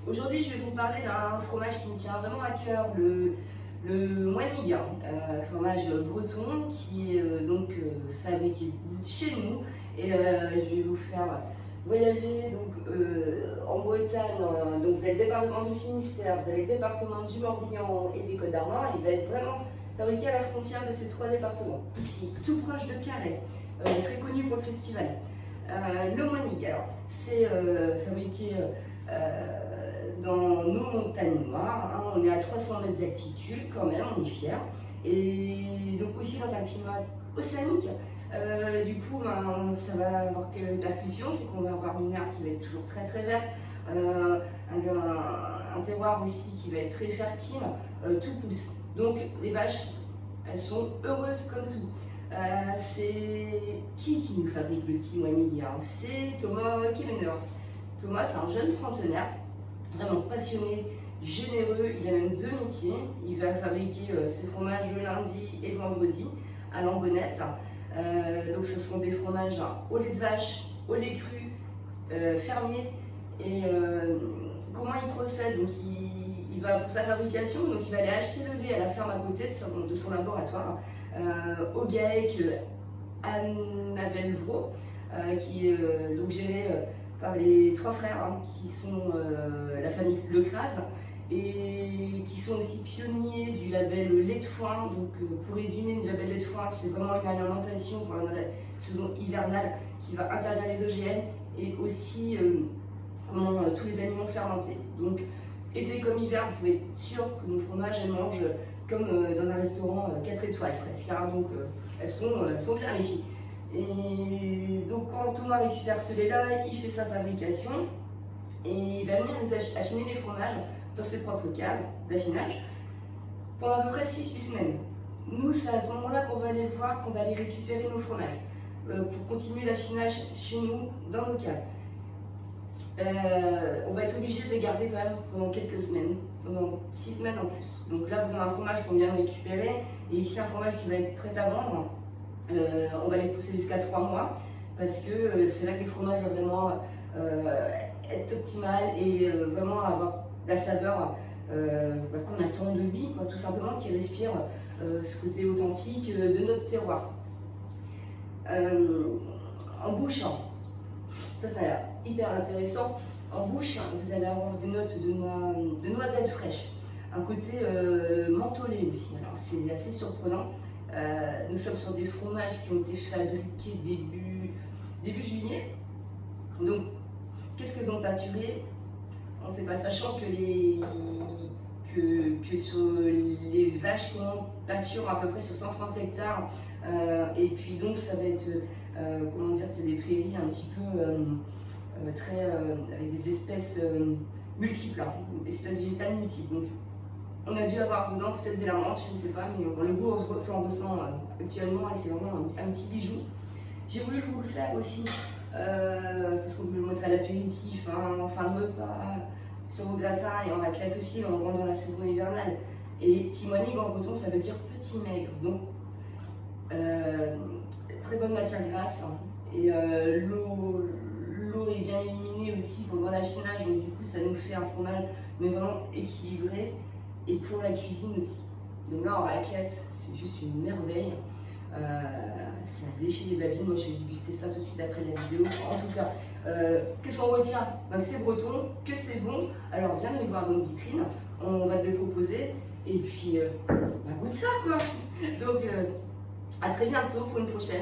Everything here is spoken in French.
Aujourd'hui, je vais vous parler d'un fromage qui me tient vraiment à cœur, le moinille, fromage breton qui est fabriqué chez nous. Et je vais vous faire voyager en Bretagne. Donc vous avez le département du Finistère, vous avez le département du Morbihan et des Côtes-d'Armor. Il va être vraiment fabriqué à la frontière de ces trois départements. Ici, tout proche de Carhaix, très connu pour le festival. Le moinille, alors c'est fabriqué dans nos montagnes noires, hein. On est à 300 mètres d'altitude quand même, on est fiers. Et donc aussi dans un climat océanique. Du coup, ça va avoir quelle percussion, c'est qu'on va avoir une herbe qui va être toujours très très verte, un terroir aussi qui va être très fertile, tout pousse. Donc les vaches, elles sont heureuses comme tout. C'est qui nous fabrique le petit moinille, hein? C'est Thomas Kevener. Thomas, c'est un jeune trentenaire, vraiment passionné, généreux. Il a même deux métiers. Il va fabriquer ses fromages le lundi et le vendredi à l'Ambonnette. Donc ce seront des fromages au lait de vache, au lait cru, fermier. Et comment il procède? Donc il va pour sa fabrication, donc il va aller acheter le lait à la ferme à côté de son laboratoire, au GAEC à Navelvro, qui est donc géré par les trois frères, hein, qui sont la famille Lecrase et qui sont aussi pionniers du label lait de foin. Donc pour résumer, le label lait de foin, c'est vraiment une alimentation pour la saison hivernale qui va interdire les OGM et aussi tous les aliments fermentés. Donc été comme hiver, vous pouvez être sûr que nos fromages, elles mangent comme dans un restaurant 4 étoiles presque, hein. Donc elles sont bien les filles. Et donc quand Thomas récupère ce lait-là, il fait sa fabrication et il va venir nous affiner les fromages dans ses propres caves d'affinage pendant à peu près 6-8 semaines. Nous, c'est à ce moment-là qu'on va aller voir, qu'on va aller récupérer nos fromages pour continuer l'affinage chez nous, dans nos caves. On va être obligé de les garder quand même pendant quelques semaines, pendant 6 semaines en plus. Donc là, vous avez un fromage qu'on vient de récupérer et ici un fromage qui va être prêt à vendre. On va les pousser jusqu'à 3 mois parce que c'est là que les fromages vont vraiment être optimal et vraiment avoir la saveur qu'on attend de lui, tout simplement, qui respire ce côté authentique de notre terroir. En bouche, ça a l'air hyper intéressant. En bouche, vous allez avoir des notes de noisettes fraîches, un côté mentholé aussi. Alors c'est assez surprenant. Nous sommes sur des fromages qui ont été fabriqués début juillet. Donc, qu'est-ce qu'ils ont pâturé? On ne sait pas, sachant que sur les vaches qui ont pâturé à peu près sur 130 hectares, et puis donc ça va être, c'est des prairies un petit peu avec des espèces multiples, hein, des espèces végétales multiples. Donc, on a dû avoir dedans peut-être des lamantes, je ne sais pas, mais le goût on ressent actuellement et c'est vraiment un petit bijou. J'ai voulu vous le faire aussi, parce qu'on peut le mettre à l'apéritif, hein, en fin de repas, sur vos gratins et en raclette aussi, on rentre dans la saison hivernale. Et timoinig en breton, ça veut dire petit maigre, donc très bonne matière grasse, hein. Et l'eau est bien éliminée aussi pendant l'affinage, donc du coup ça nous fait un fromage mais vraiment équilibré. Et pour la cuisine aussi. Donc là en raclette, c'est juste une merveille. Ça a léché les babines. Moi je vais déguster ça tout de suite après la vidéo. En tout cas, qu'est-ce qu'on retient? Que c'est breton, que c'est bon. Alors viens nous voir dans nos vitrines, on va te le proposer. Et puis, goûte ça quoi. Donc à très bientôt pour une prochaine.